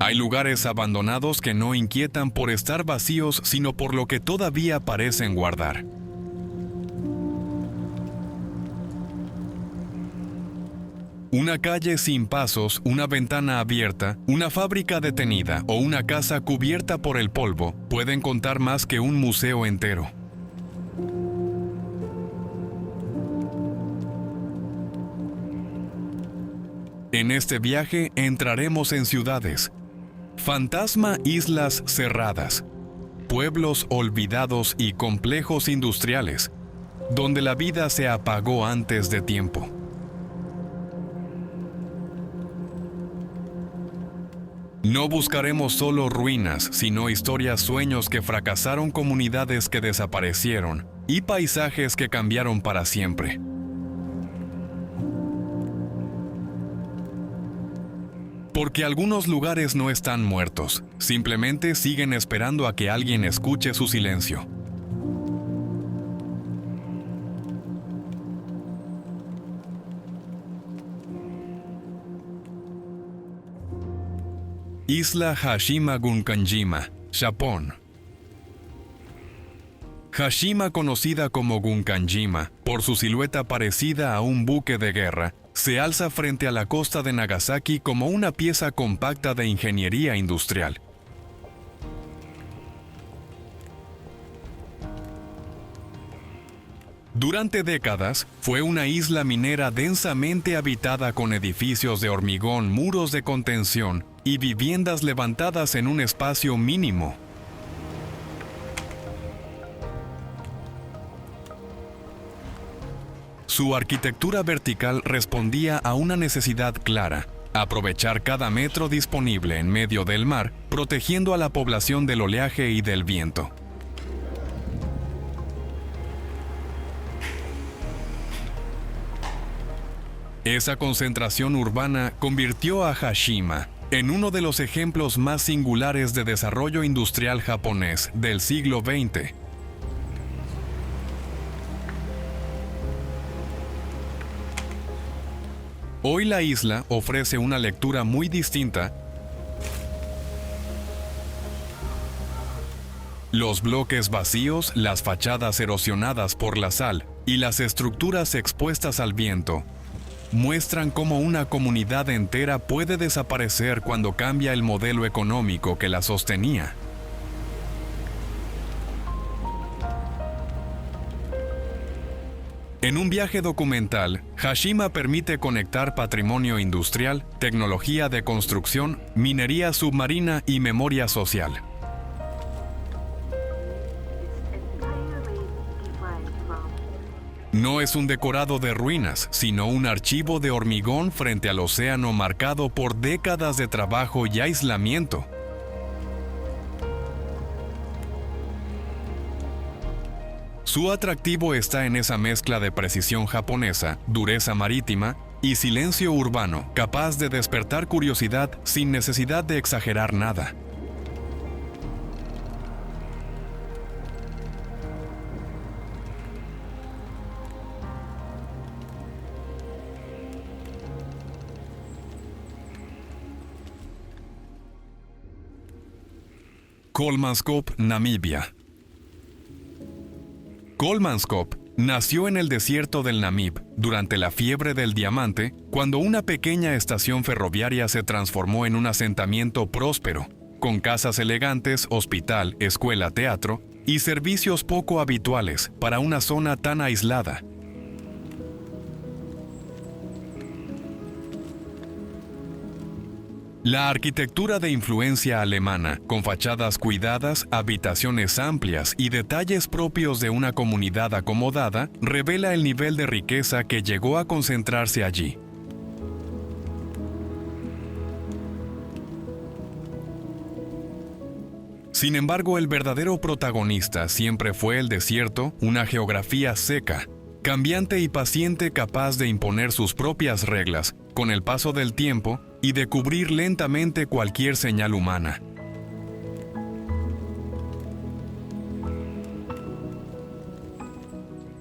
Hay lugares abandonados que no inquietan por estar vacíos, sino por lo que todavía parecen guardar. Una calle sin pasos, una ventana abierta, una fábrica detenida o una casa cubierta por el polvo pueden contar más que un museo entero. En este viaje entraremos en ciudades, fantasma islas cerradas, pueblos olvidados y complejos industriales, donde la vida se apagó antes de tiempo. No buscaremos solo ruinas, sino historias, sueños que fracasaron, comunidades que desaparecieron y paisajes que cambiaron para siempre. Porque algunos lugares no están muertos, simplemente siguen esperando a que alguien escuche su silencio. Isla Hashima Gunkanjima, Japón. Hashima, conocida como Gunkanjima por su silueta parecida a un buque de guerra, se alza frente a la costa de Nagasaki como una pieza compacta de ingeniería industrial. Durante décadas, fue una isla minera densamente habitada con edificios de hormigón, muros de contención y viviendas levantadas en un espacio mínimo. Su arquitectura vertical respondía a una necesidad clara: aprovechar cada metro disponible en medio del mar, protegiendo a la población del oleaje y del viento. Esa concentración urbana convirtió a Hashima en uno de los ejemplos más singulares de desarrollo industrial japonés del siglo XX. Hoy la isla ofrece una lectura muy distinta. Los bloques vacíos, las fachadas erosionadas por la sal y las estructuras expuestas al viento muestran cómo una comunidad entera puede desaparecer cuando cambia el modelo económico que la sostenía. En un viaje documental, Hashima permite conectar patrimonio industrial, tecnología de construcción, minería submarina y memoria social. No es un decorado de ruinas, sino un archivo de hormigón frente al océano marcado por décadas de trabajo y aislamiento. Su atractivo está en esa mezcla de precisión japonesa, dureza marítima y silencio urbano, capaz de despertar curiosidad sin necesidad de exagerar nada. Kolmanskop, Namibia. Kolmanskop nació en el desierto del Namib durante la fiebre del diamante, cuando una pequeña estación ferroviaria se transformó en un asentamiento próspero, con casas elegantes, hospital, escuela, teatro y servicios poco habituales para una zona tan aislada. La arquitectura de influencia alemana, con fachadas cuidadas, habitaciones amplias y detalles propios de una comunidad acomodada, revela el nivel de riqueza que llegó a concentrarse allí. Sin embargo, el verdadero protagonista siempre fue el desierto, una geografía seca, cambiante y paciente, capaz de imponer sus propias reglas con el paso del tiempo y de cubrir lentamente cualquier señal humana.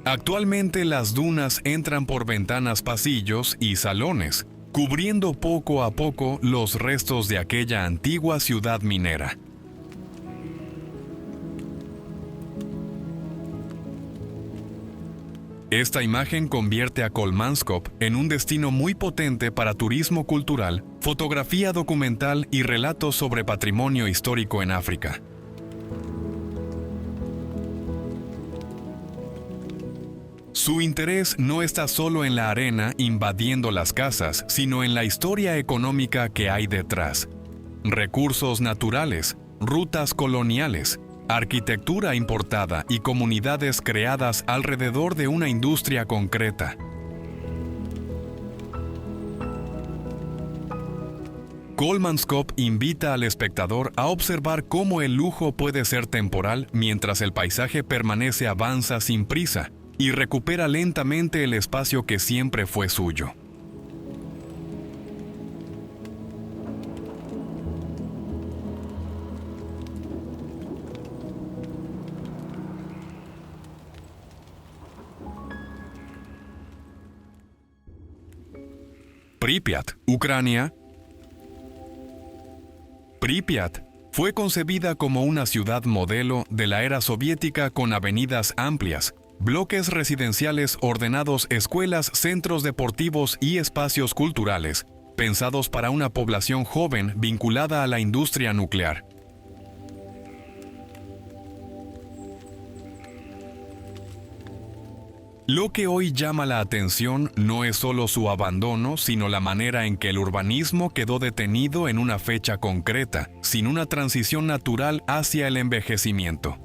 Actualmente las dunas entran por ventanas, pasillos y salones, cubriendo poco a poco los restos de aquella antigua ciudad minera. Esta imagen convierte a Kolmanskop en un destino muy potente para turismo cultural, fotografía documental y relatos sobre patrimonio histórico en África. Su interés no está solo en la arena invadiendo las casas, sino en la historia económica que hay detrás. Recursos naturales, rutas coloniales, arquitectura importada y comunidades creadas alrededor de una industria concreta. Kolmanskop invita al espectador a observar cómo el lujo puede ser temporal mientras el paisaje permanece avanza sin prisa y recupera lentamente el espacio que siempre fue suyo. Pripyat, Ucrania. Pripyat fue concebida como una ciudad modelo de la era soviética con avenidas amplias, bloques residenciales ordenados, escuelas, centros deportivos y espacios culturales, pensados para una población joven vinculada a la industria nuclear. Lo que hoy llama la atención no es solo su abandono, sino la manera en que el urbanismo quedó detenido en una fecha concreta, sin una transición natural hacia el envejecimiento.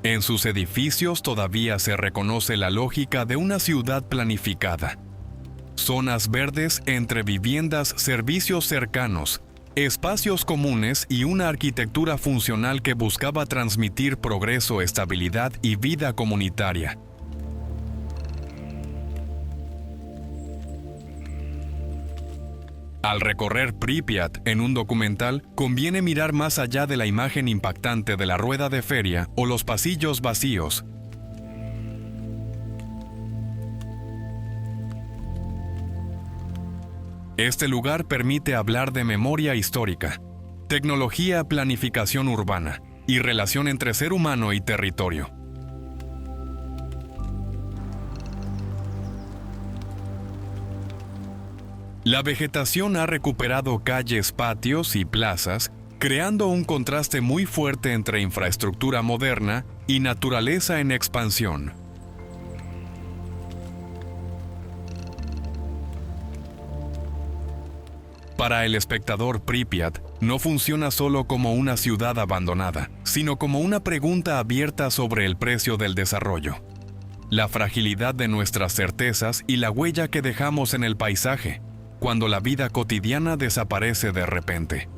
En sus edificios todavía se reconoce la lógica de una ciudad planificada. Zonas verdes entre viviendas, servicios cercanos, espacios comunes y una arquitectura funcional que buscaba transmitir progreso, estabilidad y vida comunitaria. Al recorrer Pripyat en un documental, conviene mirar más allá de la imagen impactante de la rueda de feria o los pasillos vacíos. Este lugar permite hablar de memoria histórica, tecnología, planificación urbana y relación entre ser humano y territorio. La vegetación ha recuperado calles, patios y plazas, creando un contraste muy fuerte entre infraestructura moderna y naturaleza en expansión. Para el espectador, Pripyat no funciona solo como una ciudad abandonada, sino como una pregunta abierta sobre el precio del desarrollo, la fragilidad de nuestras certezas y la huella que dejamos en el paisaje, cuando la vida cotidiana desaparece de repente.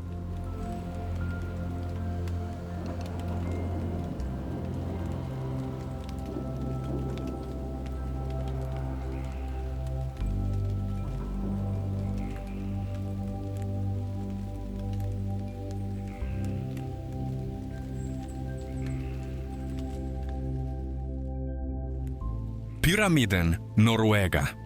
Pyramiden, Noruega.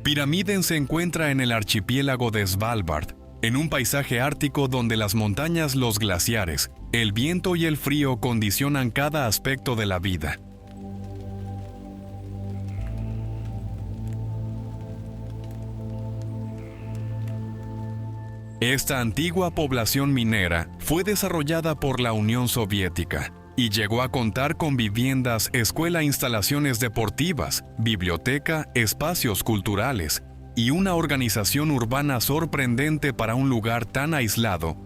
Pyramiden se encuentra en el archipiélago de Svalbard, en un paisaje ártico donde las montañas, los glaciares, el viento y el frío condicionan cada aspecto de la vida. Esta antigua población minera fue desarrollada por la Unión Soviética y llegó a contar con viviendas, escuela, instalaciones deportivas, biblioteca, espacios culturales y una organización urbana sorprendente para un lugar tan aislado.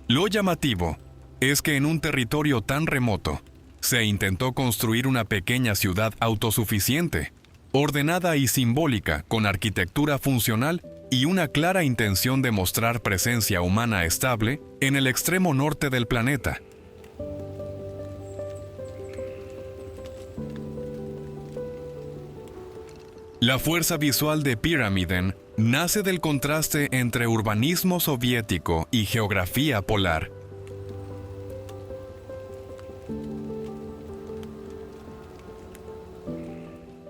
Lo llamativo es que en un territorio tan remoto, se intentó construir una pequeña ciudad autosuficiente, ordenada y simbólica, con arquitectura funcional y una clara intención de mostrar presencia humana estable en el extremo norte del planeta. La fuerza visual de Pyramiden nace del contraste entre urbanismo soviético y geografía polar.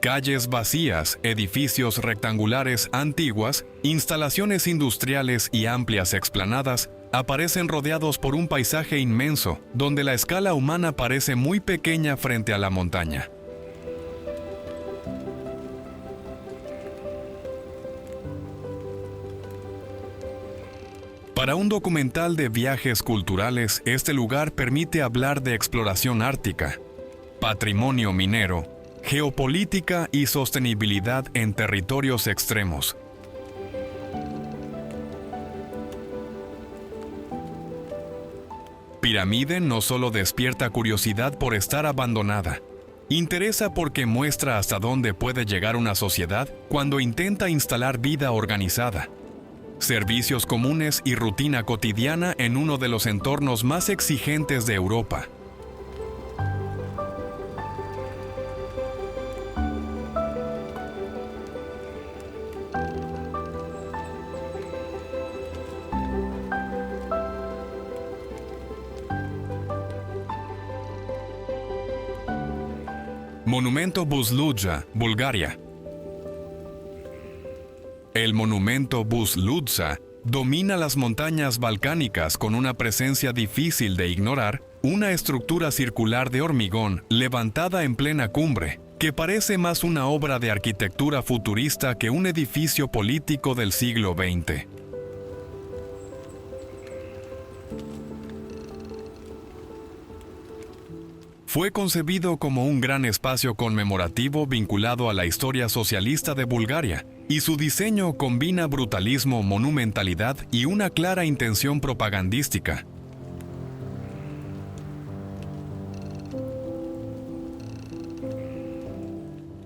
Calles vacías, edificios rectangulares antiguas, instalaciones industriales y amplias explanadas aparecen rodeados por un paisaje inmenso, donde la escala humana parece muy pequeña frente a la montaña. Para un documental de viajes culturales, este lugar permite hablar de exploración ártica, patrimonio minero, geopolítica y sostenibilidad en territorios extremos. Pyramiden no solo despierta curiosidad por estar abandonada, interesa porque muestra hasta dónde puede llegar una sociedad cuando intenta instalar vida organizada, servicios comunes y rutina cotidiana en uno de los entornos más exigentes de Europa. Monumento Buzludzha, Bulgaria. El monumento Buzludzha domina las montañas balcánicas con una presencia difícil de ignorar, una estructura circular de hormigón levantada en plena cumbre, que parece más una obra de arquitectura futurista que un edificio político del siglo XX. Fue concebido como un gran espacio conmemorativo vinculado a la historia socialista de Bulgaria, y su diseño combina brutalismo, monumentalidad y una clara intención propagandística.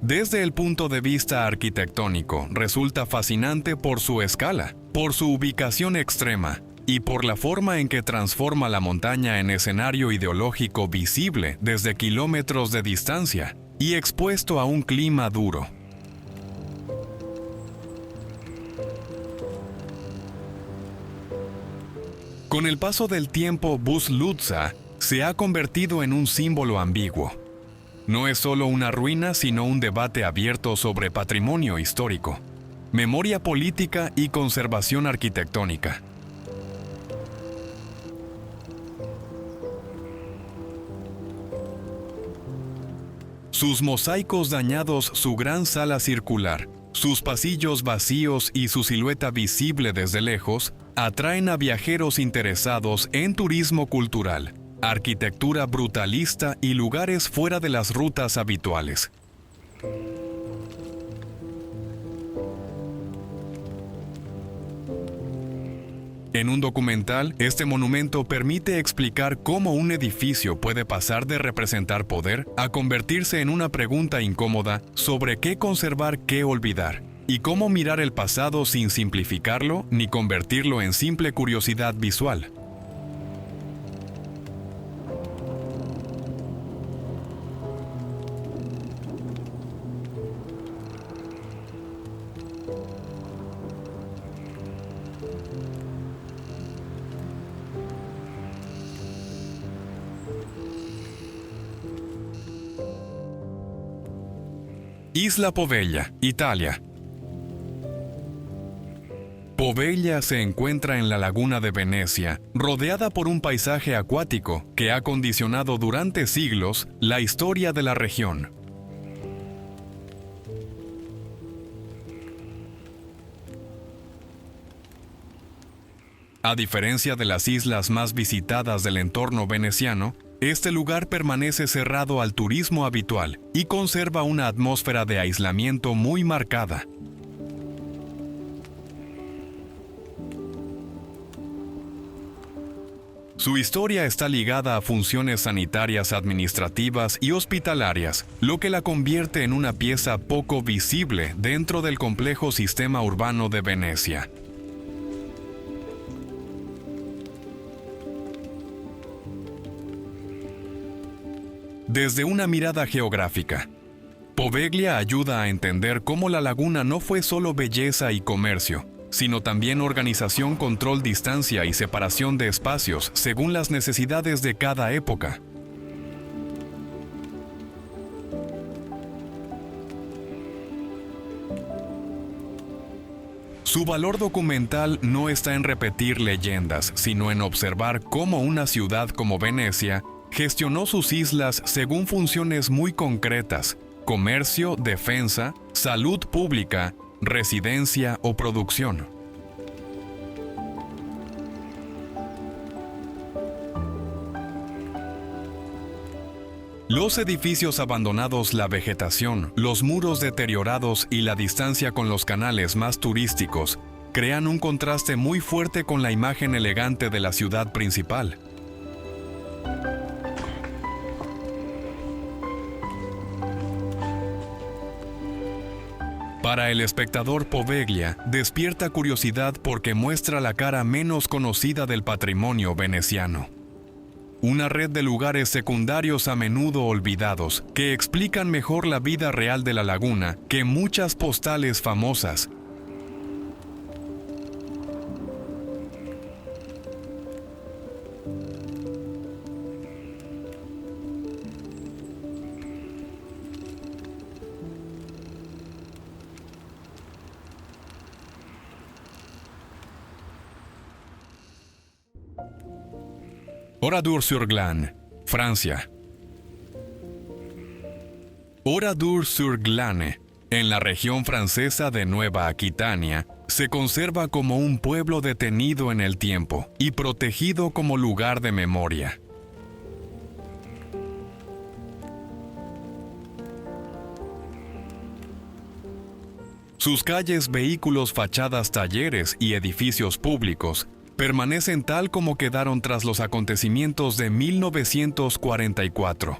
Desde el punto de vista arquitectónico, resulta fascinante por su escala, por su ubicación extrema, y por la forma en que transforma la montaña en escenario ideológico visible desde kilómetros de distancia y expuesto a un clima duro. Con el paso del tiempo, Buzludzha se ha convertido en un símbolo ambiguo. No es solo una ruina, sino un debate abierto sobre patrimonio histórico, memoria política y conservación arquitectónica. Sus mosaicos dañados, su gran sala circular, sus pasillos vacíos y su silueta visible desde lejos atraen a viajeros interesados en turismo cultural, arquitectura brutalista y lugares fuera de las rutas habituales. En un documental, este monumento permite explicar cómo un edificio puede pasar de representar poder a convertirse en una pregunta incómoda sobre qué conservar, qué olvidar, y cómo mirar el pasado sin simplificarlo ni convertirlo en simple curiosidad visual. Isla Poveglia, Italia. Poveglia se encuentra en la laguna de Venecia, rodeada por un paisaje acuático que ha condicionado durante siglos la historia de la región. A diferencia de las islas más visitadas del entorno veneciano, este lugar permanece cerrado al turismo habitual y conserva una atmósfera de aislamiento muy marcada. Su historia está ligada a funciones sanitarias, administrativas y hospitalarias, lo que la convierte en una pieza poco visible dentro del complejo sistema urbano de Venecia. Desde una mirada geográfica, Poveglia ayuda a entender cómo la laguna no fue solo belleza y comercio, sino también organización, control, distancia y separación de espacios según las necesidades de cada época. Su valor documental no está en repetir leyendas, sino en observar cómo una ciudad como Venecia gestionó sus islas según funciones muy concretas: comercio, defensa, salud pública, residencia o producción. Los edificios abandonados, la vegetación, los muros deteriorados y la distancia con los canales más turísticos crean un contraste muy fuerte con la imagen elegante de la ciudad principal. Para el espectador, Poveglia despierta curiosidad porque muestra la cara menos conocida del patrimonio veneciano. Una red de lugares secundarios a menudo olvidados que explican mejor la vida real de la laguna que muchas postales famosas. Oradour-sur-Glane, Francia. Oradour-sur-Glane, en la región francesa de Nueva Aquitania, se conserva como un pueblo detenido en el tiempo y protegido como lugar de memoria. Sus calles, vehículos, fachadas, talleres y edificios públicos permanecen tal como quedaron tras los acontecimientos de 1944.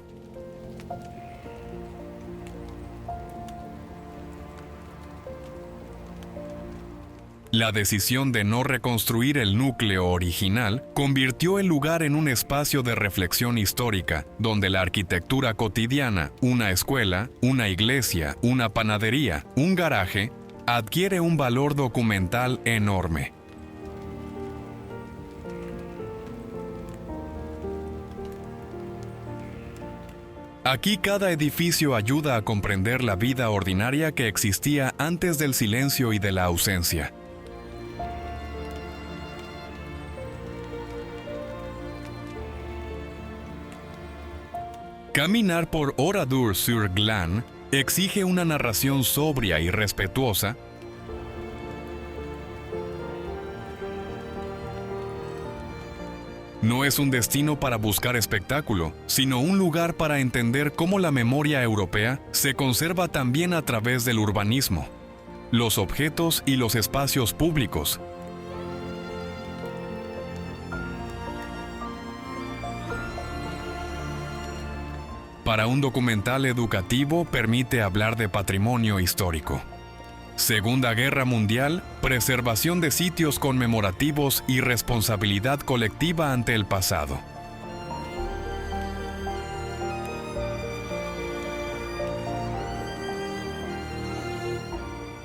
La decisión de no reconstruir el núcleo original convirtió el lugar en un espacio de reflexión histórica, donde la arquitectura cotidiana, una escuela, una iglesia, una panadería, un garaje, adquiere un valor documental enorme. Aquí cada edificio ayuda a comprender la vida ordinaria que existía antes del silencio y de la ausencia. Caminar por Oradour-sur-Glane exige una narración sobria y respetuosa, no es un destino para buscar espectáculo, sino un lugar para entender cómo la memoria europea se conserva también a través del urbanismo, los objetos y los espacios públicos. Para un documental educativo permite hablar de patrimonio histórico. Segunda Guerra Mundial, preservación de sitios conmemorativos y responsabilidad colectiva ante el pasado.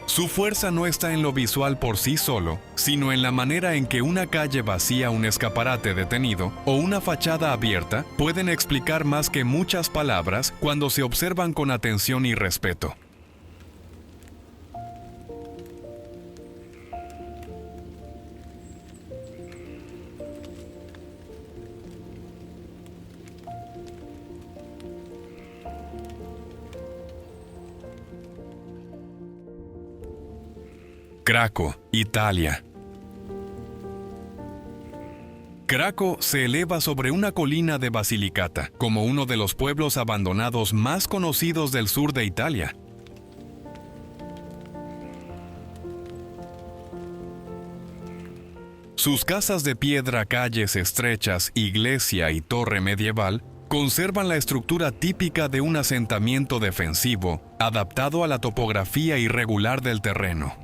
Su fuerza no está en lo visual por sí solo, sino en la manera en que una calle vacía, un escaparate detenido o una fachada abierta pueden explicar más que muchas palabras cuando se observan con atención y respeto. Craco, Italia. Craco se eleva sobre una colina de Basilicata, como uno de los pueblos abandonados más conocidos del sur de Italia. Sus casas de piedra, calles estrechas, iglesia y torre medieval conservan la estructura típica de un asentamiento defensivo, adaptado a la topografía irregular del terreno.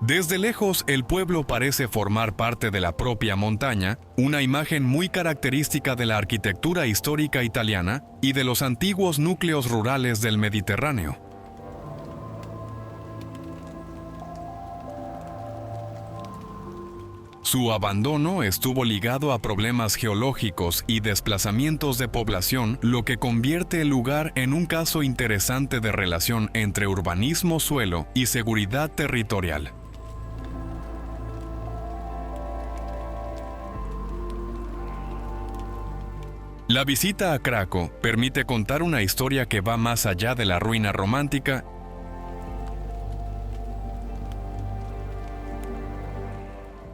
Desde lejos, el pueblo parece formar parte de la propia montaña, una imagen muy característica de la arquitectura histórica italiana y de los antiguos núcleos rurales del Mediterráneo. Su abandono estuvo ligado a problemas geológicos y desplazamientos de población, lo que convierte el lugar en un caso interesante de relación entre urbanismo-suelo y seguridad territorial. La visita a Craco permite contar una historia que va más allá de la ruina romántica.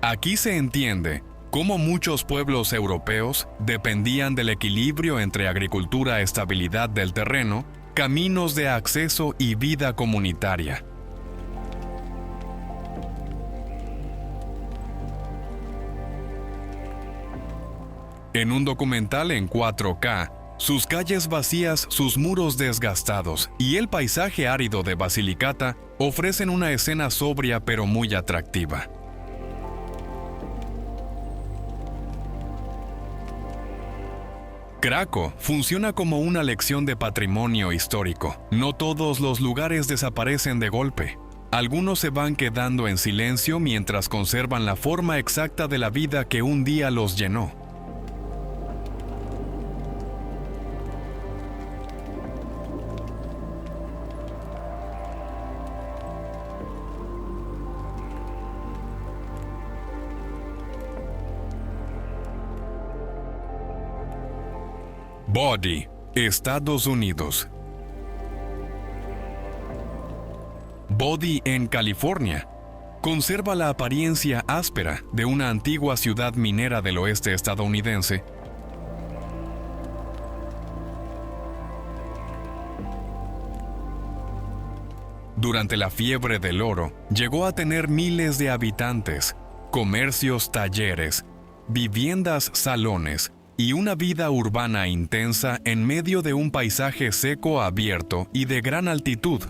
Aquí se entiende cómo muchos pueblos europeos dependían del equilibrio entre agricultura, estabilidad del terreno, caminos de acceso y vida comunitaria. En un documental en 4K, sus calles vacías, sus muros desgastados y el paisaje árido de Basilicata ofrecen una escena sobria pero muy atractiva. Craco funciona como una lección de patrimonio histórico. No todos los lugares desaparecen de golpe. Algunos se van quedando en silencio mientras conservan la forma exacta de la vida que un día los llenó. Body, Estados Unidos. Body, en California, conserva la apariencia áspera de una antigua ciudad minera del oeste estadounidense. Durante la fiebre del oro, llegó a tener miles de habitantes, comercios, talleres, viviendas, salones, y una vida urbana intensa en medio de un paisaje seco, abierto y de gran altitud.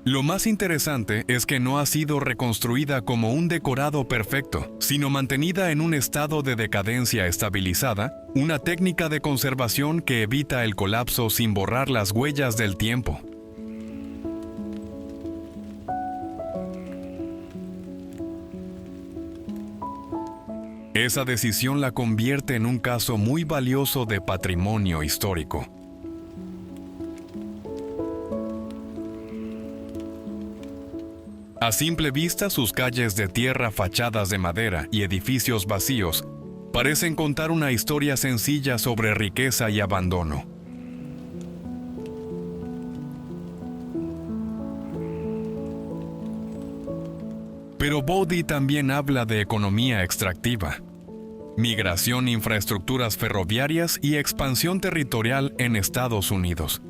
Lo más interesante es que no ha sido reconstruida como un decorado perfecto, sino mantenida en un estado de decadencia estabilizada, una técnica de conservación que evita el colapso sin borrar las huellas del tiempo. Esa decisión la convierte en un caso muy valioso de patrimonio histórico. A simple vista, sus calles de tierra, fachadas de madera y edificios vacíos parecen contar una historia sencilla sobre riqueza y abandono. Pero Body también habla de economía extractiva, migración, infraestructuras ferroviarias y expansión territorial en Estados Unidos.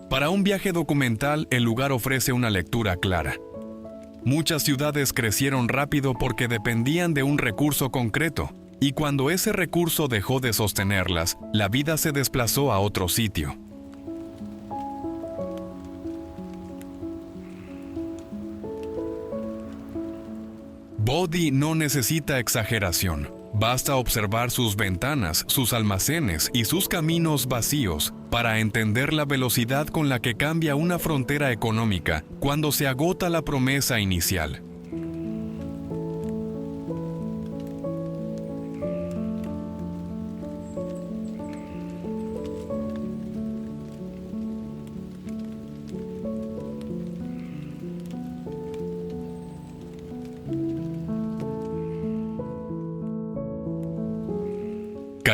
Para un viaje documental, el lugar ofrece una lectura clara. Muchas ciudades crecieron rápido porque dependían de un recurso concreto, y cuando ese recurso dejó de sostenerlas, la vida se desplazó a otro sitio. Body no necesita exageración. Basta observar sus ventanas, sus almacenes y sus caminos vacíos para entender la velocidad con la que cambia una frontera económica cuando se agota la promesa inicial.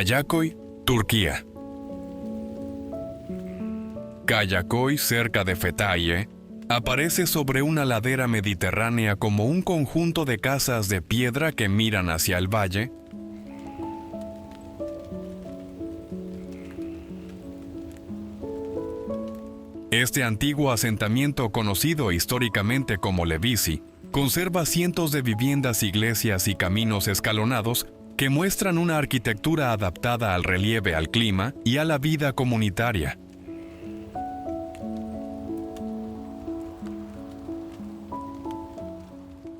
Kayaköy, Turquía. Kayaköy, cerca de Fethiye, aparece sobre una ladera mediterránea como un conjunto de casas de piedra que miran hacia el valle. Este antiguo asentamiento, conocido históricamente como Levisi, Conserva cientos de viviendas, iglesias y caminos escalonados que muestran una arquitectura adaptada al relieve, al clima y a la vida comunitaria.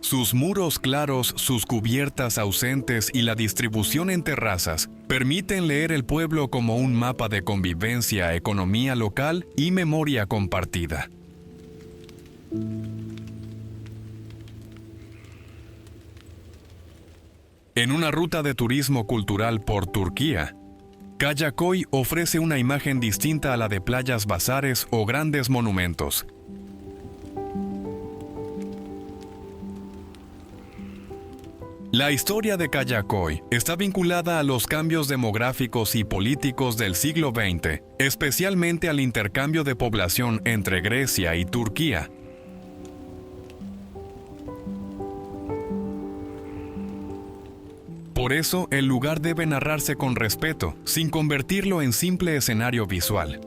Sus muros claros, sus cubiertas ausentes y la distribución en terrazas permiten leer el pueblo como un mapa de convivencia, economía local y memoria compartida. En una ruta de turismo cultural por Turquía, Kayaköy ofrece una imagen distinta a la de playas, bazares o grandes monumentos. La historia de Kayaköy está vinculada a los cambios demográficos y políticos del siglo XX, especialmente al intercambio de población entre Grecia y Turquía. Por eso, el lugar debe narrarse con respeto, sin convertirlo en simple escenario visual.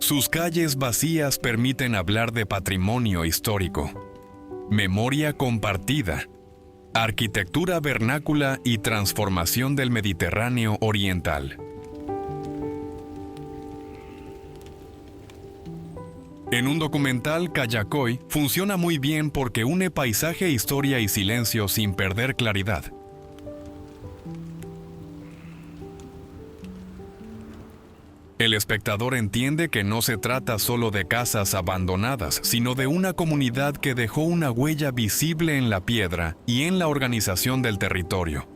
Sus calles vacías permiten hablar de patrimonio histórico, memoria compartida, arquitectura vernácula y transformación del Mediterráneo oriental. En un documental, Kayaköy funciona muy bien porque une paisaje, historia y silencio sin perder claridad. El espectador entiende que no se trata solo de casas abandonadas, sino de una comunidad que dejó una huella visible en la piedra y en la organización del territorio.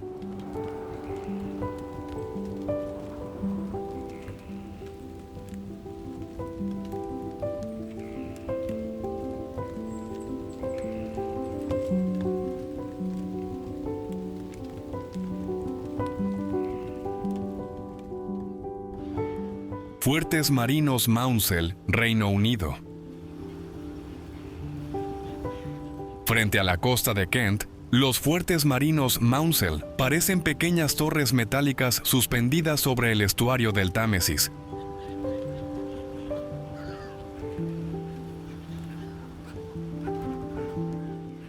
Fuertes marinos Maunsell, Reino Unido. Frente a la costa de Kent, los fuertes marinos Maunsell parecen pequeñas torres metálicas suspendidas sobre el estuario del Támesis.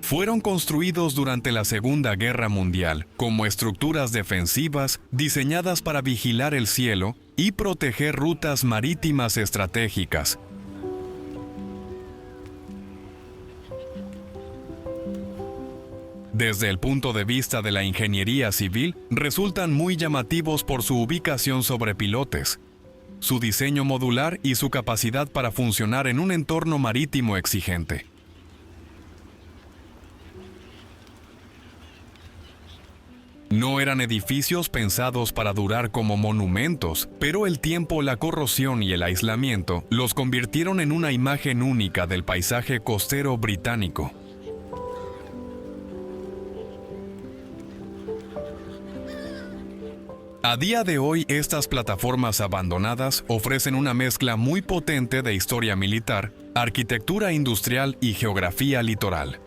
Fueron construidos durante la Segunda Guerra Mundial como estructuras defensivas diseñadas para vigilar el cielo y proteger rutas marítimas estratégicas. Desde el punto de vista de la ingeniería civil, resultan muy llamativos por su ubicación sobre pilotes, su diseño modular y su capacidad para funcionar en un entorno marítimo exigente. No eran edificios pensados para durar como monumentos, pero el tiempo, la corrosión y el aislamiento los convirtieron en una imagen única del paisaje costero británico. A día de hoy, estas plataformas abandonadas ofrecen una mezcla muy potente de historia militar, arquitectura industrial y geografía litoral.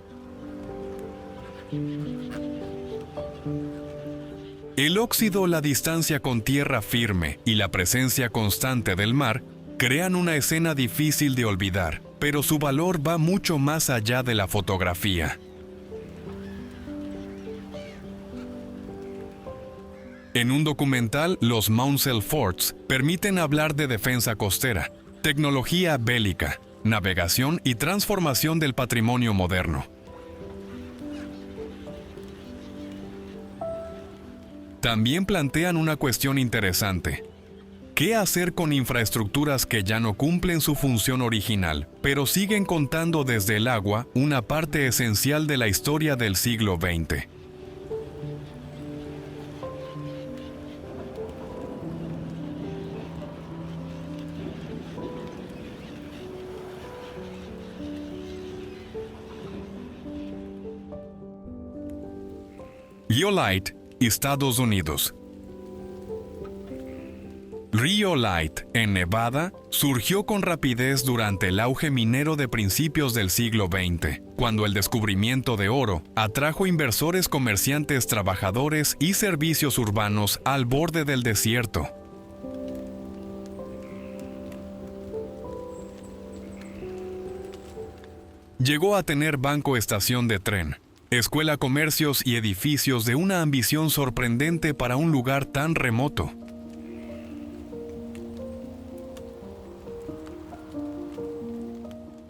El óxido, la distancia con tierra firme y la presencia constante del mar crean una escena difícil de olvidar, pero su valor va mucho más allá de la fotografía. En un documental, los Maunsell Forts permiten hablar de defensa costera, tecnología bélica, navegación y transformación del patrimonio moderno. También plantean una cuestión interesante. ¿Qué hacer con infraestructuras que ya no cumplen su función original, pero siguen contando desde el agua una parte esencial de la historia del siglo XX? Rhyolite, Estados Unidos. Rhyolite, en Nevada, surgió con rapidez durante el auge minero de principios del siglo XX, cuando el descubrimiento de oro atrajo inversores, comerciantes, trabajadores y servicios urbanos al borde del desierto. Llegó a tener banco estación de tren, escuela, comercios y edificios de una ambición sorprendente para un lugar tan remoto.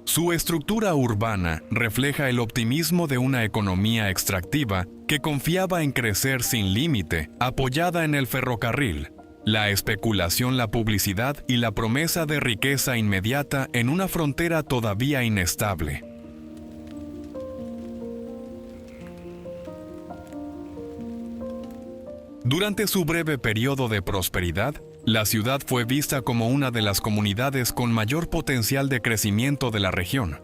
Su estructura urbana refleja el optimismo de una economía extractiva que confiaba en crecer sin límite, apoyada en el ferrocarril, la especulación, la publicidad y la promesa de riqueza inmediata en una frontera todavía inestable. Durante su breve periodo de prosperidad, la ciudad fue vista como una de las comunidades con mayor potencial de crecimiento de la región.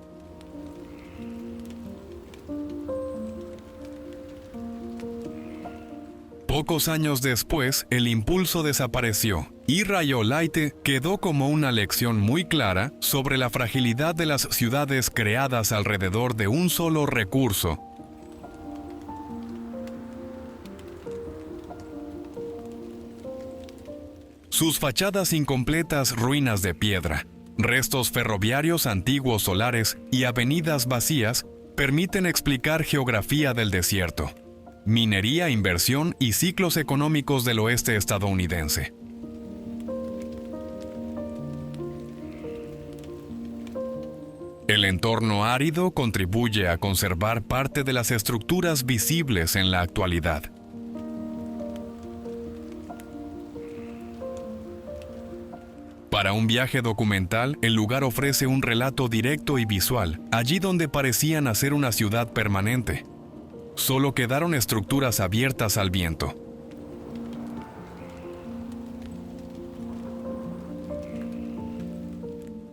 Pocos años después, el impulso desapareció y Rhyolite quedó como una lección muy clara sobre la fragilidad de las ciudades creadas alrededor de un solo recurso. Sus fachadas incompletas, ruinas de piedra, restos ferroviarios antiguos solares y avenidas vacías permiten explicar geografía del desierto, minería, inversión y ciclos económicos del oeste estadounidense. El entorno árido contribuye a conservar parte de las estructuras visibles en la actualidad. Para un viaje documental, el lugar ofrece un relato directo y visual, allí donde parecía nacer una ciudad permanente. Solo quedaron estructuras abiertas al viento.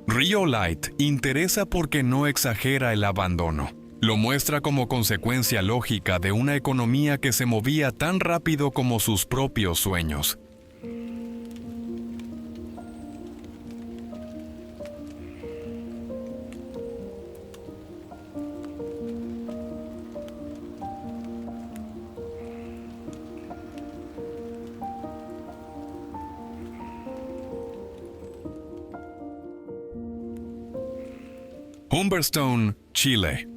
Rhyolite interesa porque no exagera el abandono. Lo muestra como consecuencia lógica de una economía que se movía tan rápido como sus propios sueños. Humberstone, Chile.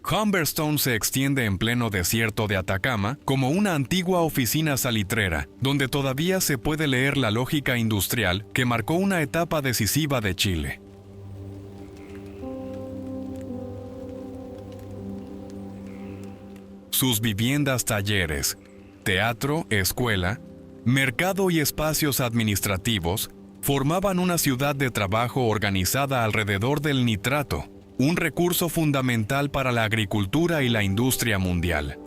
Humberstone se extiende en pleno desierto de Atacama como una antigua oficina salitrera, donde todavía se puede leer la lógica industrial que marcó una etapa decisiva de Chile. Sus viviendas, talleres, teatro, escuela, mercado y espacios administrativos formaban una ciudad de trabajo organizada alrededor del nitrato, un recurso fundamental para la agricultura y la industria mundial.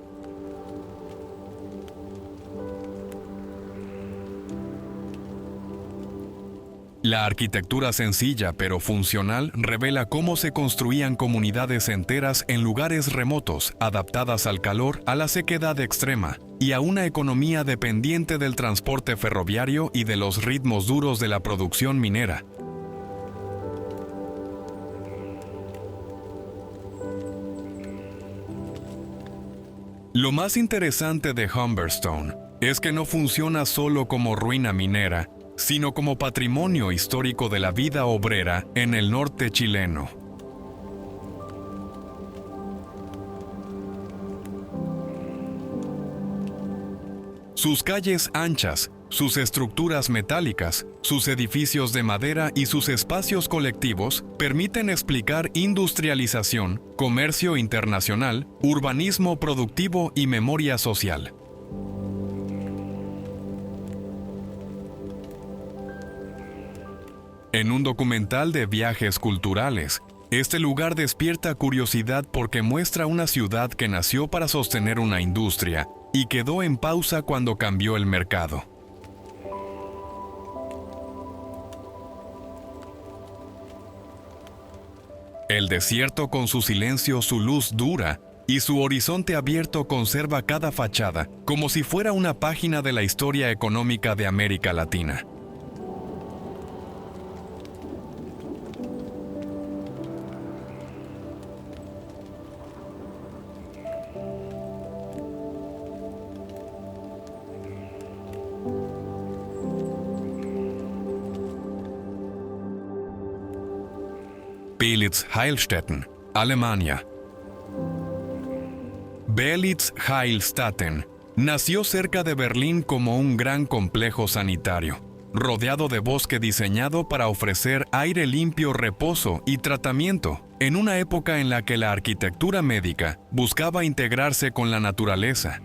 La arquitectura sencilla pero funcional revela cómo se construían comunidades enteras en lugares remotos, adaptadas al calor, a la sequedad extrema y a una economía dependiente del transporte ferroviario y de los ritmos duros de la producción minera. Lo más interesante de Humberstone es que no funciona solo como ruina minera, sino como patrimonio histórico de la vida obrera en el norte chileno. Sus calles anchas, sus estructuras metálicas, sus edificios de madera y sus espacios colectivos permiten explicar industrialización, comercio internacional, urbanismo productivo y memoria social. En un documental de viajes culturales, este lugar despierta curiosidad porque muestra una ciudad que nació para sostener una industria y quedó en pausa cuando cambió el mercado. El desierto, con su silencio, su luz dura y su horizonte abierto, conserva cada fachada como si fuera una página de la historia económica de América Latina. Belitz-Heilstätten, Alemania. Belitz-Heilstätten nació cerca de Berlín como un gran complejo sanitario, rodeado de bosque diseñado para ofrecer aire limpio, reposo y tratamiento, en una época en la que la arquitectura médica buscaba integrarse con la naturaleza.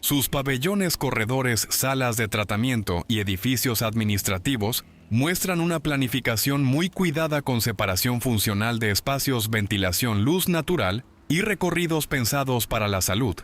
Sus pabellones, corredores, salas de tratamiento y edificios administrativos muestran una planificación muy cuidada con separación funcional de espacios, ventilación, luz natural y recorridos pensados para la salud.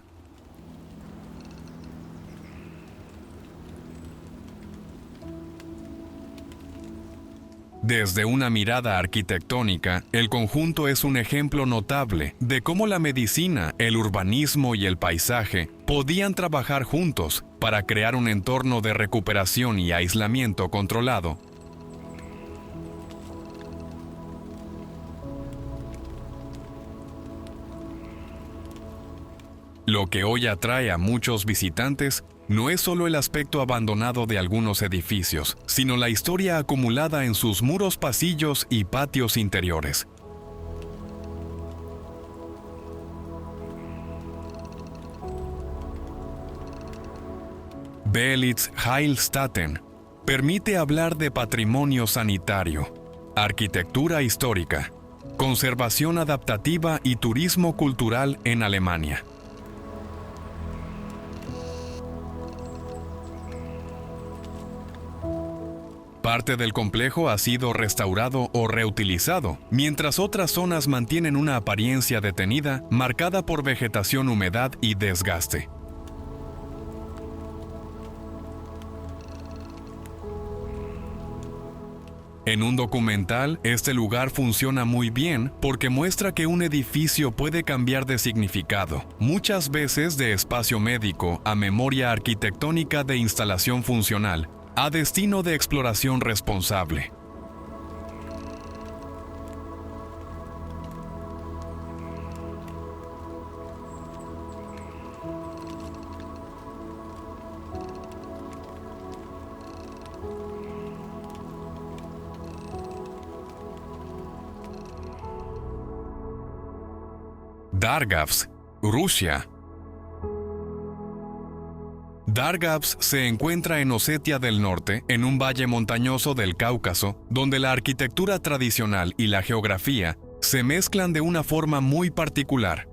Desde una mirada arquitectónica, el conjunto es un ejemplo notable de cómo la medicina, el urbanismo y el paisaje podían trabajar juntos para crear un entorno de recuperación y aislamiento controlado. Lo que hoy atrae a muchos visitantes no es solo el aspecto abandonado de algunos edificios, sino la historia acumulada en sus muros, pasillos y patios interiores. Belitz-Heilstätten permite hablar de patrimonio sanitario, arquitectura histórica, conservación adaptativa y turismo cultural en Alemania. Parte del complejo ha sido restaurado o reutilizado, mientras otras zonas mantienen una apariencia detenida, marcada por vegetación, humedad y desgaste. En un documental, este lugar funciona muy bien porque muestra que un edificio puede cambiar de significado, muchas veces de espacio médico a memoria arquitectónica de instalación funcional, a destino de exploración responsable. Dargavs, Rusia. Dargavs se encuentra en Osetia del Norte, en un valle montañoso del Cáucaso, donde la arquitectura tradicional y la geografía se mezclan de una forma muy particular.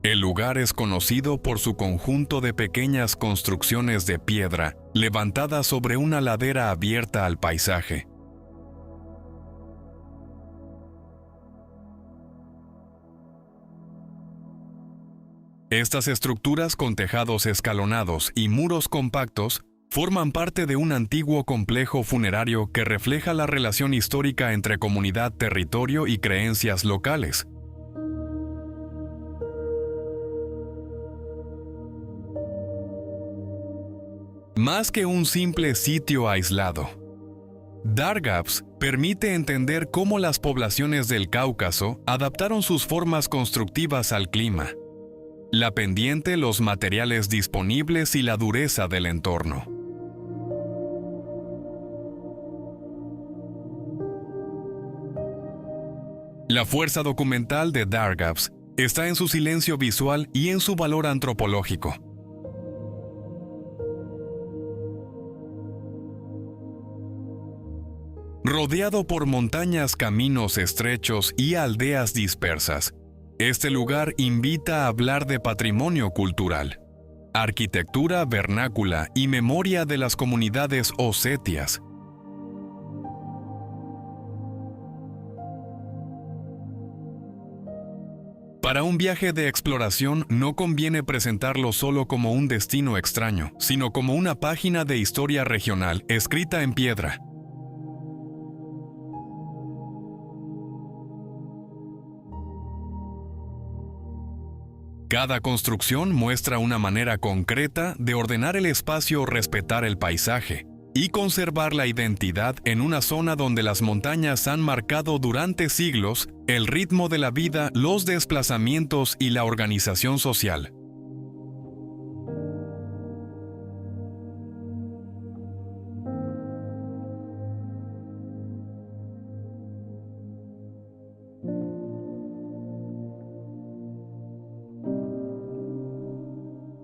El lugar es conocido por su conjunto de pequeñas construcciones de piedra, levantadas sobre una ladera abierta al paisaje. Estas estructuras con tejados escalonados y muros compactos forman parte de un antiguo complejo funerario que refleja la relación histórica entre comunidad, territorio y creencias locales. Más que un simple sitio aislado, Dargavs permite entender cómo las poblaciones del Cáucaso adaptaron sus formas constructivas al clima, la pendiente, los materiales disponibles y la dureza del entorno. La fuerza documental de Dargavs está en su silencio visual y en su valor antropológico. Rodeado por montañas, caminos estrechos y aldeas dispersas, este lugar invita a hablar de patrimonio cultural, arquitectura vernácula y memoria de las comunidades osetias. Para un viaje de exploración no conviene presentarlo solo como un destino extraño, sino como una página de historia regional escrita en piedra. Cada construcción muestra una manera concreta de ordenar el espacio o respetar el paisaje, y conservar la identidad en una zona donde las montañas han marcado durante siglos el ritmo de la vida, los desplazamientos y la organización social.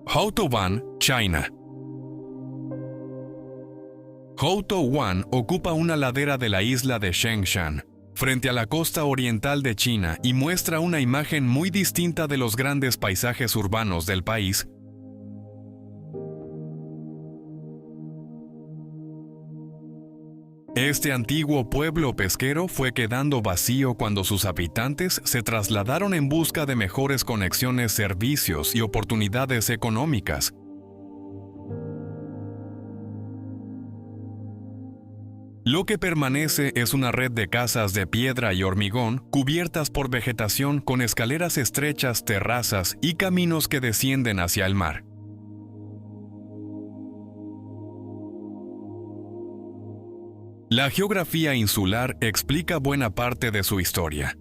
Houtou-Ban, China. Houtou-Ban ocupa una ladera de la isla de Shengshan, frente a la costa oriental de China, y muestra una imagen muy distinta de los grandes paisajes urbanos del país. Este antiguo pueblo pesquero fue quedando vacío cuando sus habitantes se trasladaron en busca de mejores conexiones, servicios y oportunidades económicas. Lo que permanece es una red de casas de piedra y hormigón cubiertas por vegetación, con escaleras estrechas, terrazas y caminos que descienden hacia el mar. La geografía insular explica buena parte de su historia.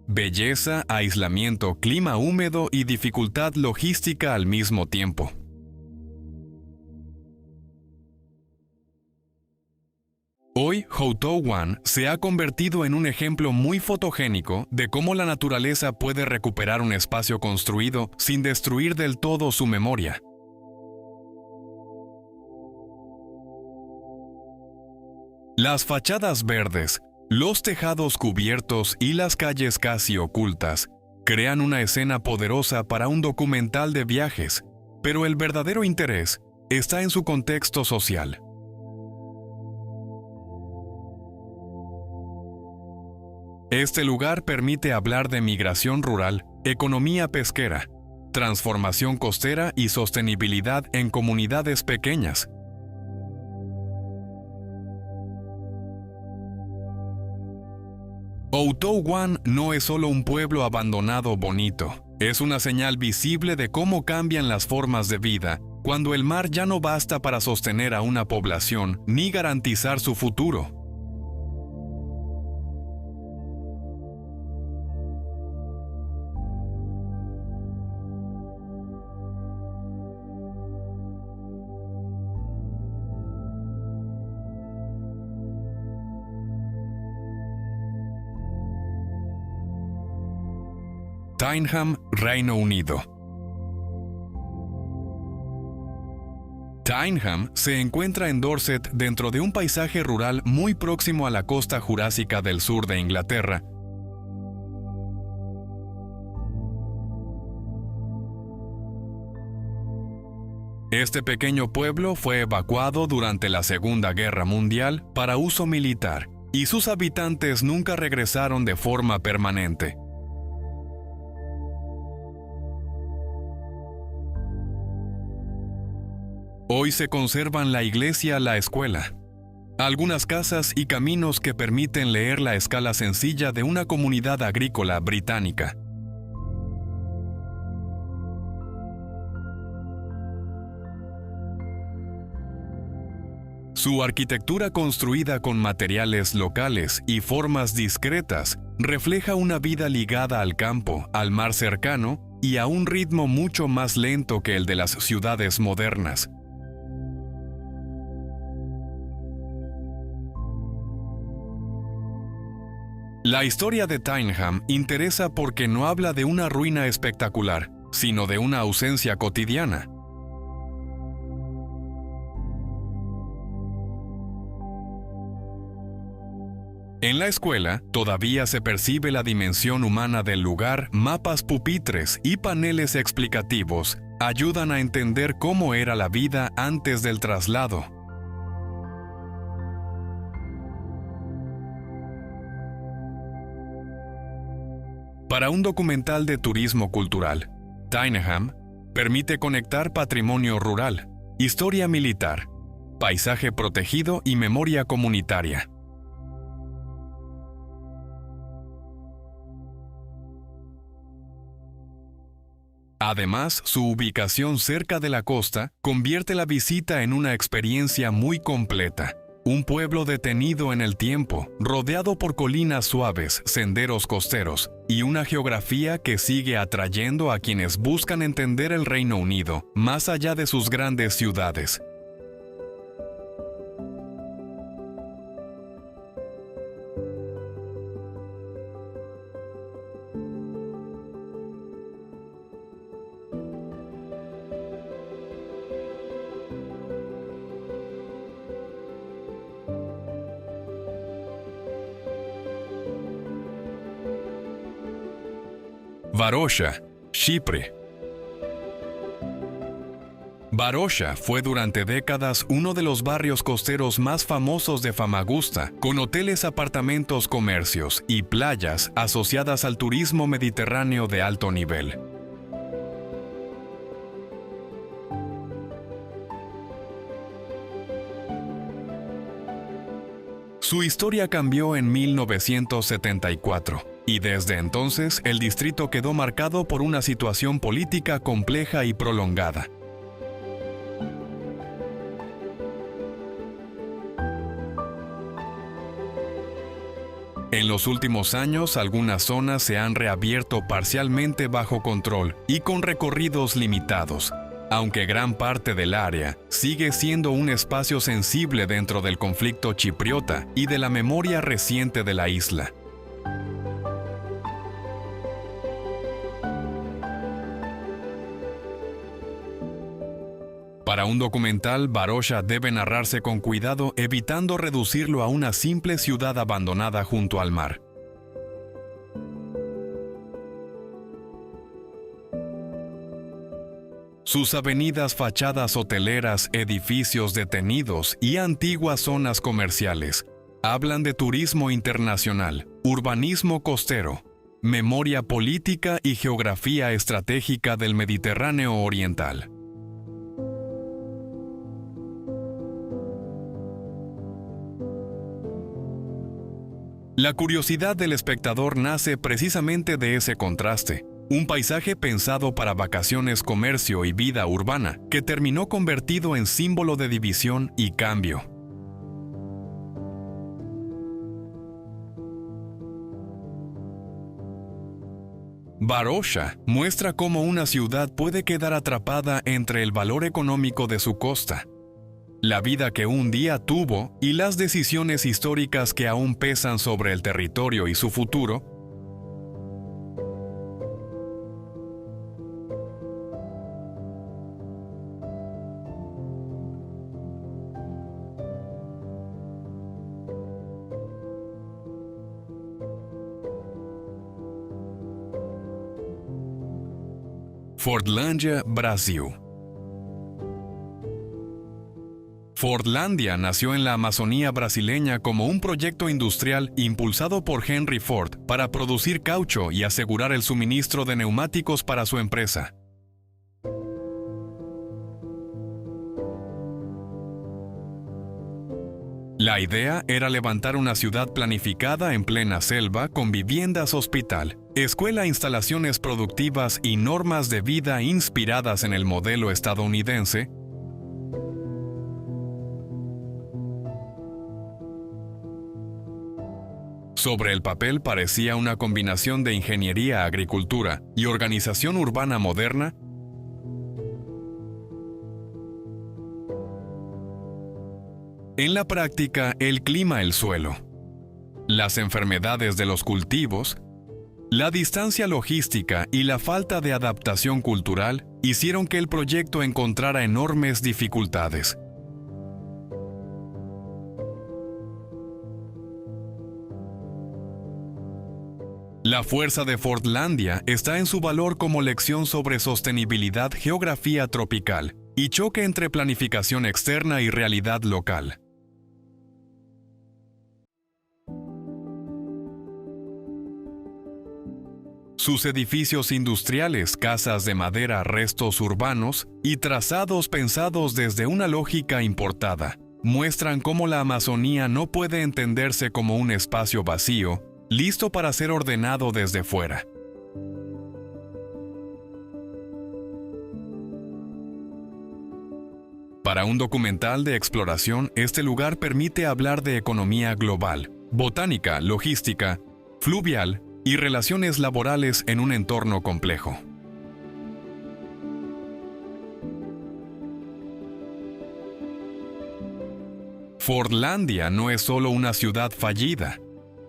Belleza, aislamiento, clima húmedo y dificultad logística al mismo tiempo. Hoy, Houtou-Ban se ha convertido en un ejemplo muy fotogénico de cómo la naturaleza puede recuperar un espacio construido sin destruir del todo su memoria. Las fachadas verdes, los tejados cubiertos y las calles casi ocultas crean una escena poderosa para un documental de viajes, pero el verdadero interés está en su contexto social. Este lugar permite hablar de migración rural, economía pesquera, transformación costera y sostenibilidad en comunidades pequeñas. Houtou-Ban no es solo un pueblo abandonado bonito, es una señal visible de cómo cambian las formas de vida cuando el mar ya no basta para sostener a una población ni garantizar su futuro. Tyneham, Reino Unido. Tyneham se encuentra en Dorset, dentro de un paisaje rural muy próximo a la costa jurásica del sur de Inglaterra. Este pequeño pueblo fue evacuado durante la Segunda Guerra Mundial para uso militar, y sus habitantes nunca regresaron de forma permanente. Hoy se conservan la iglesia, la escuela, algunas casas y caminos que permiten leer la escala sencilla de una comunidad agrícola británica. Su arquitectura, construida con materiales locales y formas discretas, refleja una vida ligada al campo, al mar cercano y a un ritmo mucho más lento que el de las ciudades modernas. La historia de Tyneham interesa porque no habla de una ruina espectacular, sino de una ausencia cotidiana. En la escuela, todavía se percibe la dimensión humana del lugar. Mapas, pupitres y paneles explicativos ayudan a entender cómo era la vida antes del traslado. Para un documental de turismo cultural, Tyneham permite conectar patrimonio rural, historia militar, paisaje protegido y memoria comunitaria. Además, su ubicación cerca de la costa convierte la visita en una experiencia muy completa. Un pueblo detenido en el tiempo, rodeado por colinas suaves, senderos costeros y una geografía que sigue atrayendo a quienes buscan entender el Reino Unido más allá de sus grandes ciudades. Varosha, Chipre. Varosha fue durante décadas uno de los barrios costeros más famosos de Famagusta, con hoteles, apartamentos, comercios y playas asociadas al turismo mediterráneo de alto nivel. Su historia cambió en 1974. Y desde entonces el distrito quedó marcado por una situación política compleja y prolongada. En los últimos años, algunas zonas se han reabierto parcialmente bajo control y con recorridos limitados, aunque gran parte del área sigue siendo un espacio sensible dentro del conflicto chipriota y de la memoria reciente de la isla. Para un documental, Varosha debe narrarse con cuidado, evitando reducirlo a una simple ciudad abandonada junto al mar. Sus avenidas, fachadas hoteleras, edificios detenidos y antiguas zonas comerciales hablan de turismo internacional, urbanismo costero, memoria política y geografía estratégica del Mediterráneo Oriental. La curiosidad del espectador nace precisamente de ese contraste, un paisaje pensado para vacaciones, comercio y vida urbana, que terminó convertido en símbolo de división y cambio. Varosha muestra cómo una ciudad puede quedar atrapada entre el valor económico de su costa, la vida que un día tuvo y las decisiones históricas que aún pesan sobre el territorio y su futuro. Fordlandia, Brasil. Fordlandia nació en la Amazonía brasileña como un proyecto industrial impulsado por Henry Ford para producir caucho y asegurar el suministro de neumáticos para su empresa. La idea era levantar una ciudad planificada en plena selva con viviendas hospital, escuela, instalaciones productivas y normas de vida inspiradas en el modelo estadounidense. Sobre el papel parecía una combinación de ingeniería, agricultura y organización urbana moderna. En la práctica, el clima, el suelo, las enfermedades de los cultivos, la distancia logística y la falta de adaptación cultural hicieron que el proyecto encontrara enormes dificultades. La fuerza de Fordlandia está en su valor como lección sobre sostenibilidad, geografía tropical y choque entre planificación externa y realidad local. Sus edificios industriales, casas de madera, restos urbanos y trazados pensados desde una lógica importada, muestran cómo la Amazonía no puede entenderse como un espacio vacío, listo para ser ordenado desde fuera. Para un documental de exploración, este lugar permite hablar de economía global, botánica, logística, fluvial y relaciones laborales en un entorno complejo. Fordlandia no es solo una ciudad fallida,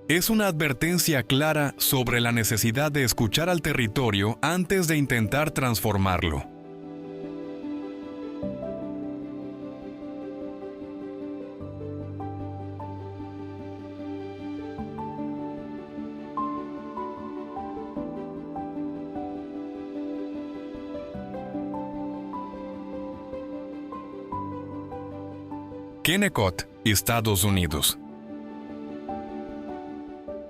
es una advertencia clara sobre la necesidad de escuchar al territorio antes de intentar transformarlo. Kennecott, Estados Unidos.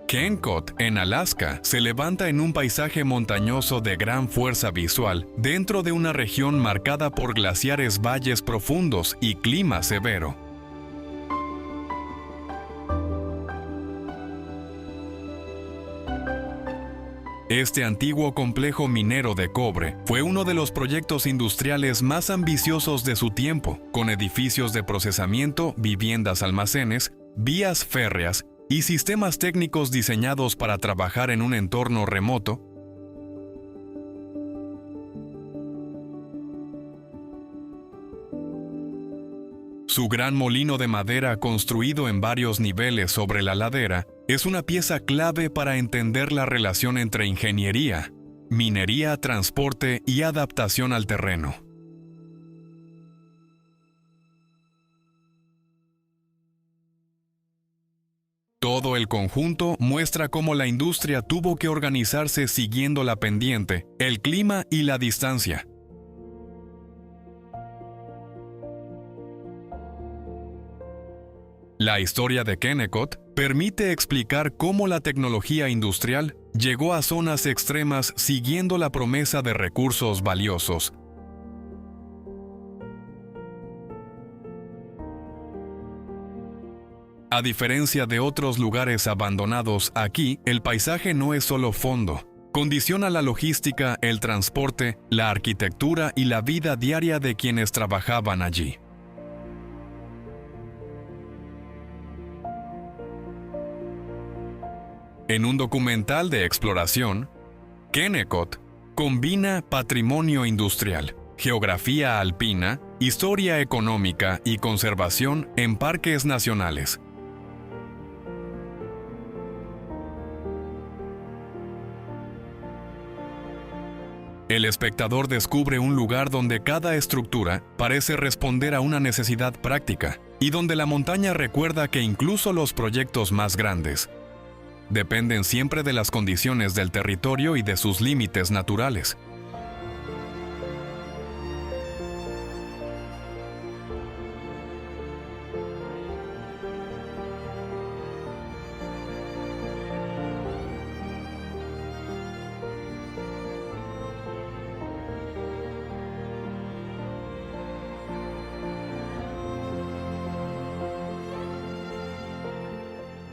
Kennecott, en Alaska, se levanta en un paisaje montañoso de gran fuerza visual, dentro de una región marcada por glaciares, valles profundos y clima severo. Este antiguo complejo minero de cobre fue uno de los proyectos industriales más ambiciosos de su tiempo, con edificios de procesamiento, viviendas, almacenes, vías férreas y sistemas técnicos diseñados para trabajar en un entorno remoto. Su gran molino de madera, construido en varios niveles sobre la ladera, es una pieza clave para entender la relación entre ingeniería, minería, transporte y adaptación al terreno. Todo el conjunto muestra cómo la industria tuvo que organizarse siguiendo la pendiente, el clima y la distancia. La historia de Kennecott permite explicar cómo la tecnología industrial llegó a zonas extremas siguiendo la promesa de recursos valiosos. A diferencia de otros lugares abandonados, aquí el paisaje no es solo fondo. Condiciona la logística, el transporte, la arquitectura y la vida diaria de quienes trabajaban allí. En un documental de exploración, Kennecott combina patrimonio industrial, geografía alpina, historia económica y conservación en parques nacionales. El espectador descubre un lugar donde cada estructura parece responder a una necesidad práctica y donde la montaña recuerda que incluso los proyectos más grandes dependen siempre de las condiciones del territorio y de sus límites naturales.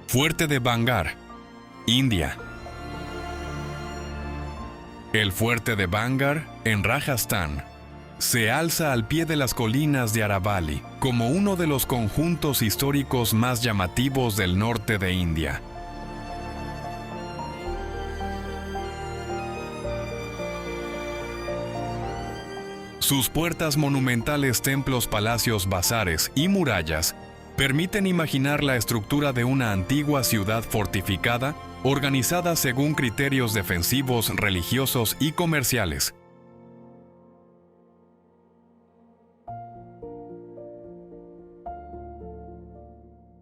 Fuerte de Bangar, India. El fuerte de Bangar, en Rajasthan, se alza al pie de las colinas de Aravalli como uno de los conjuntos históricos más llamativos del norte de India. Sus puertas monumentales, templos, palacios, bazares y murallas permiten imaginar la estructura de una antigua ciudad fortificada, organizada según criterios defensivos, religiosos y comerciales.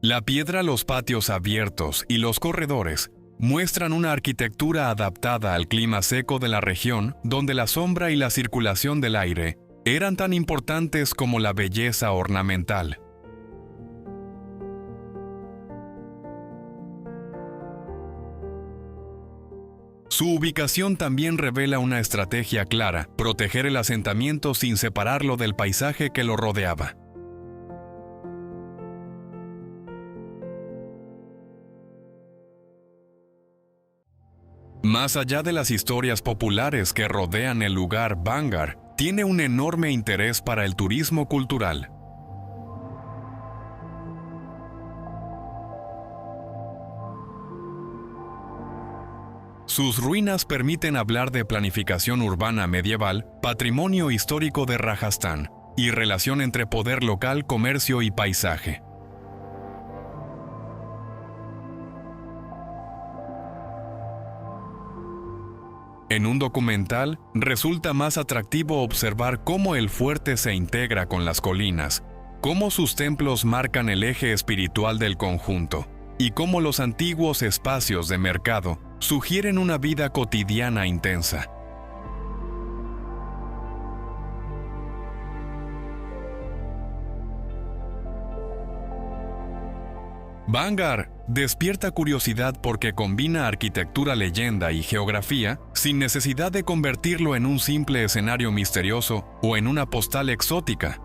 La piedra, los patios abiertos y los corredores muestran una arquitectura adaptada al clima seco de la región, donde la sombra y la circulación del aire eran tan importantes como la belleza ornamental. Su ubicación también revela una estrategia clara: proteger el asentamiento sin separarlo del paisaje que lo rodeaba. Más allá de las historias populares que rodean el lugar, Bangar tiene un enorme interés para el turismo cultural. Sus ruinas permiten hablar de planificación urbana medieval, patrimonio histórico de Rajastán y relación entre poder local, comercio y paisaje. En un documental, resulta más atractivo observar cómo el fuerte se integra con las colinas, cómo sus templos marcan el eje espiritual del conjunto, y cómo los antiguos espacios de mercado sugieren una vida cotidiana intensa. Bangar despierta curiosidad porque combina arquitectura, leyenda y geografía sin necesidad de convertirlo en un simple escenario misterioso o en una postal exótica.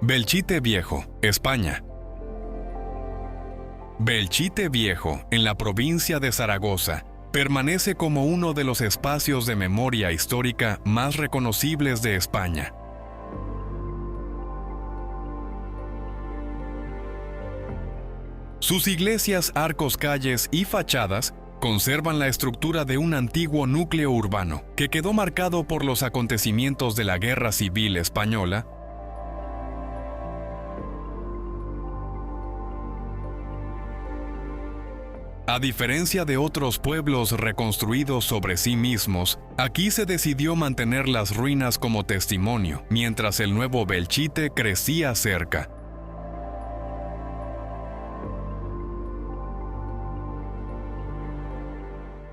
Belchite Viejo, España. Belchite Viejo, en la provincia de Zaragoza, permanece como uno de los espacios de memoria histórica más reconocibles de España. Sus iglesias, arcos, calles y fachadas conservan la estructura de un antiguo núcleo urbano que quedó marcado por los acontecimientos de la Guerra Civil Española. A diferencia de otros pueblos reconstruidos sobre sí mismos, aquí se decidió mantener las ruinas como testimonio, mientras el nuevo Belchite crecía cerca.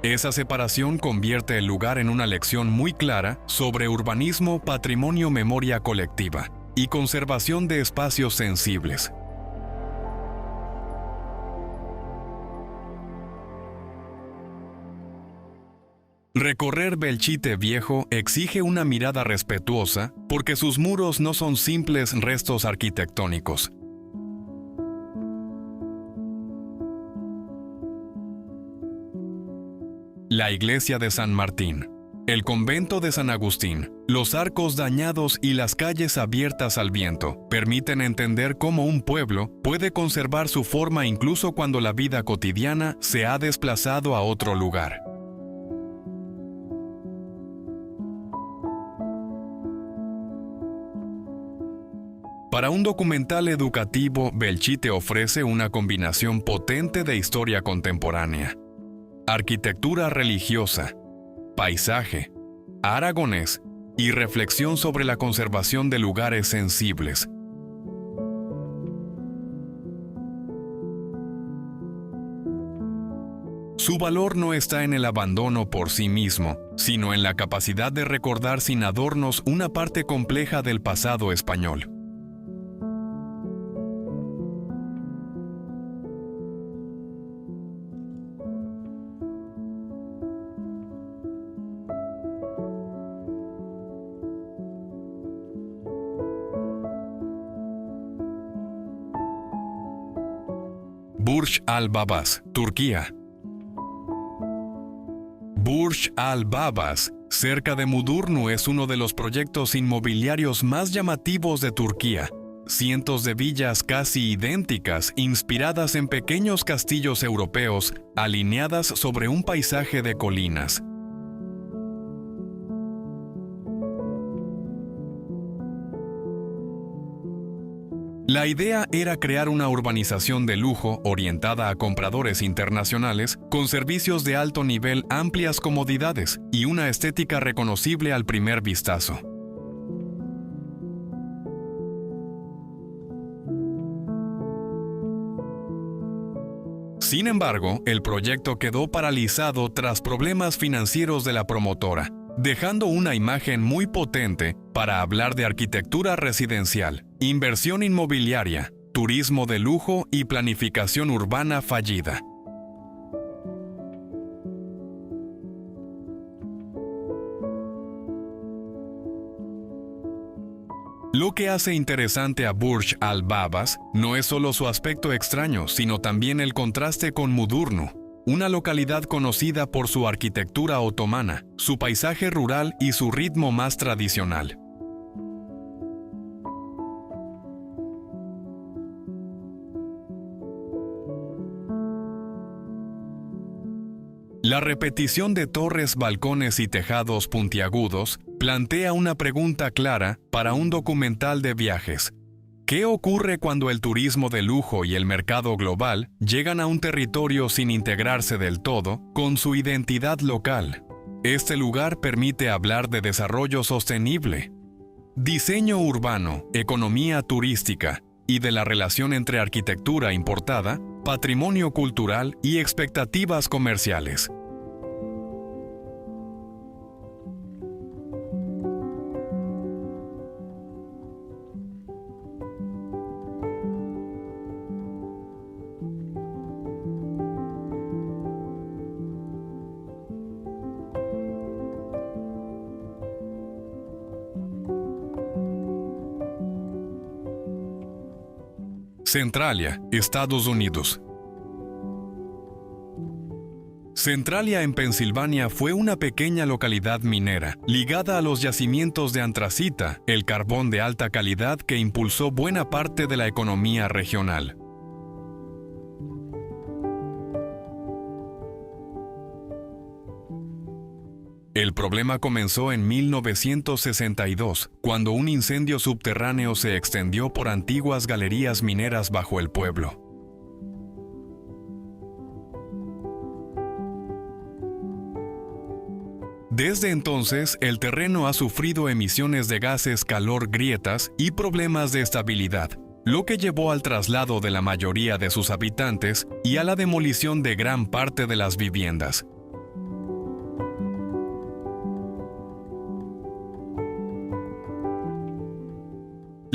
Esa separación convierte el lugar en una lección muy clara sobre urbanismo, patrimonio, memoria colectiva y conservación de espacios sensibles. Recorrer Belchite Viejo exige una mirada respetuosa porque sus muros no son simples restos arquitectónicos. La iglesia de San Martín, el convento de San Agustín, los arcos dañados y las calles abiertas al viento permiten entender cómo un pueblo puede conservar su forma incluso cuando la vida cotidiana se ha desplazado a otro lugar. Para un documental educativo, Belchite ofrece una combinación potente de historia contemporánea, arquitectura religiosa, paisaje, aragonés y reflexión sobre la conservación de lugares sensibles. Su valor no está en el abandono por sí mismo, sino en la capacidad de recordar sin adornos una parte compleja del pasado español. Burj Al Babas, Turquía. Burj Al Babas, cerca de Mudurnu, es uno de los proyectos inmobiliarios más llamativos de Turquía. Cientos de villas casi idénticas, inspiradas en pequeños castillos europeos, alineadas sobre un paisaje de colinas. La idea era crear una urbanización de lujo orientada a compradores internacionales, con servicios de alto nivel, amplias comodidades y una estética reconocible al primer vistazo. Sin embargo, el proyecto quedó paralizado tras problemas financieros de la promotora, dejando una imagen muy potente para hablar de arquitectura residencial, inversión inmobiliaria, turismo de lujo y planificación urbana fallida. Lo que hace interesante a Burj Al Babas no es solo su aspecto extraño, sino también el contraste con Mudurnu, una localidad conocida por su arquitectura otomana, su paisaje rural y su ritmo más tradicional. La repetición de torres, balcones y tejados puntiagudos plantea una pregunta clara para un documental de viajes. ¿Qué ocurre cuando el turismo de lujo y el mercado global llegan a un territorio sin integrarse del todo con su identidad local? Este lugar permite hablar de desarrollo sostenible, diseño urbano, economía turística y de la relación entre arquitectura importada, patrimonio cultural y expectativas comerciales. Centralia, Estados Unidos. Centralia en Pensilvania fue una pequeña localidad minera, ligada a los yacimientos de antracita, el carbón de alta calidad que impulsó buena parte de la economía regional. El problema comenzó en 1962, cuando un incendio subterráneo se extendió por antiguas galerías mineras bajo el pueblo. Desde entonces, el terreno ha sufrido emisiones de gases calor, grietas y problemas de estabilidad, lo que llevó al traslado de la mayoría de sus habitantes y a la demolición de gran parte de las viviendas.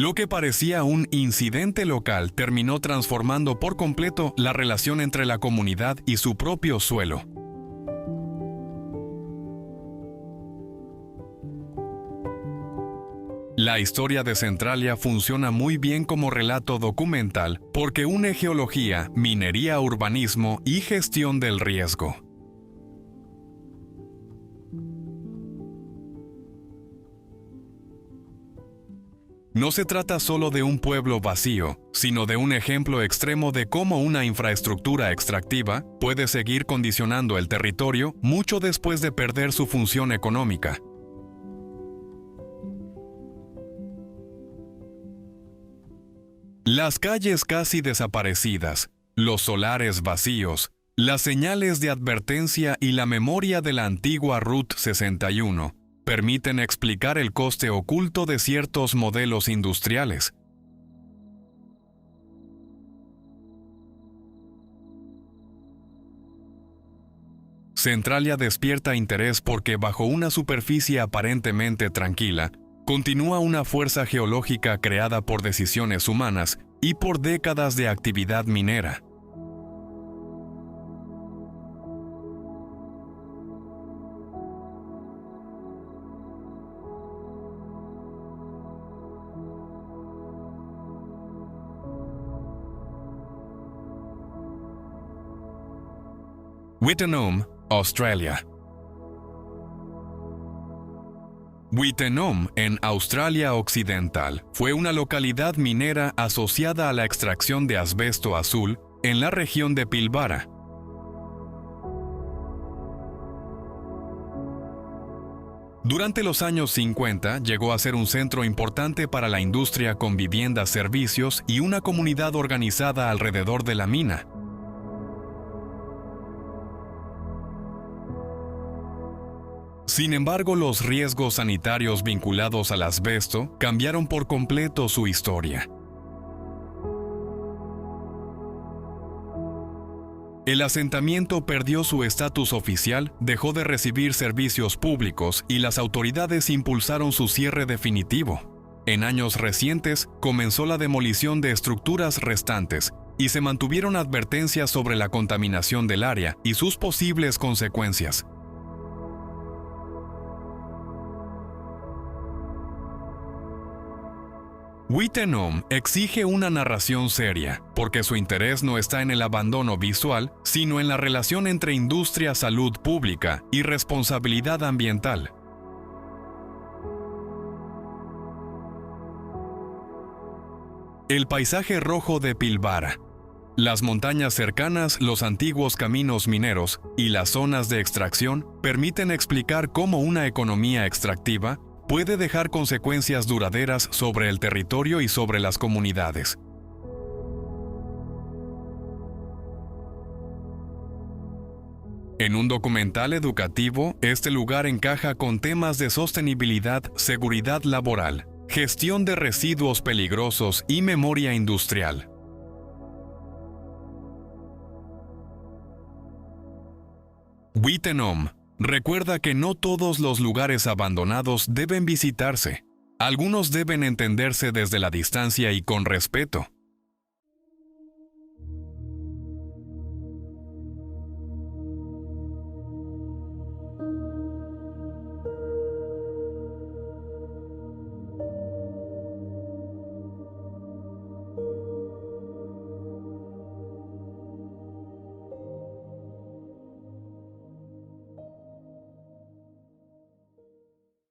Lo que parecía un incidente local terminó transformando por completo la relación entre la comunidad y su propio suelo. La historia de Centralia funciona muy bien como relato documental porque une geología, minería, urbanismo y gestión del riesgo. No se trata solo de un pueblo vacío, sino de un ejemplo extremo de cómo una infraestructura extractiva puede seguir condicionando el territorio mucho después de perder su función económica. Las calles casi desaparecidas, los solares vacíos, las señales de advertencia y la memoria de la antigua Route 61 permiten explicar el coste oculto de ciertos modelos industriales. Centralia despierta interés porque bajo una superficie aparentemente tranquila, continúa una fuerza geológica creada por decisiones humanas y por décadas de actividad minera. Wittenoom, Australia. Wittenoom, en Australia Occidental, fue una localidad minera asociada a la extracción de asbesto azul en la región de Pilbara. Durante los años 50 llegó a ser un centro importante para la industria con viviendas, servicios y una comunidad organizada alrededor de la mina. Sin embargo, los riesgos sanitarios vinculados al asbesto cambiaron por completo su historia. El asentamiento perdió su estatus oficial, dejó de recibir servicios públicos y las autoridades impulsaron su cierre definitivo. En años recientes, comenzó la demolición de estructuras restantes y se mantuvieron advertencias sobre la contaminación del área y sus posibles consecuencias. Wittenom exige una narración seria, porque su interés no está en el abandono visual, sino en la relación entre industria, salud pública y responsabilidad ambiental. El paisaje rojo de Pilbara. Las montañas cercanas, los antiguos caminos mineros y las zonas de extracción permiten explicar cómo una economía extractiva puede dejar consecuencias duraderas sobre el territorio y sobre las comunidades. En un documental educativo, este lugar encaja con temas de sostenibilidad, seguridad laboral, gestión de residuos peligrosos y memoria industrial. Wittenom recuerda que no todos los lugares abandonados deben visitarse. Algunos deben entenderse desde la distancia y con respeto.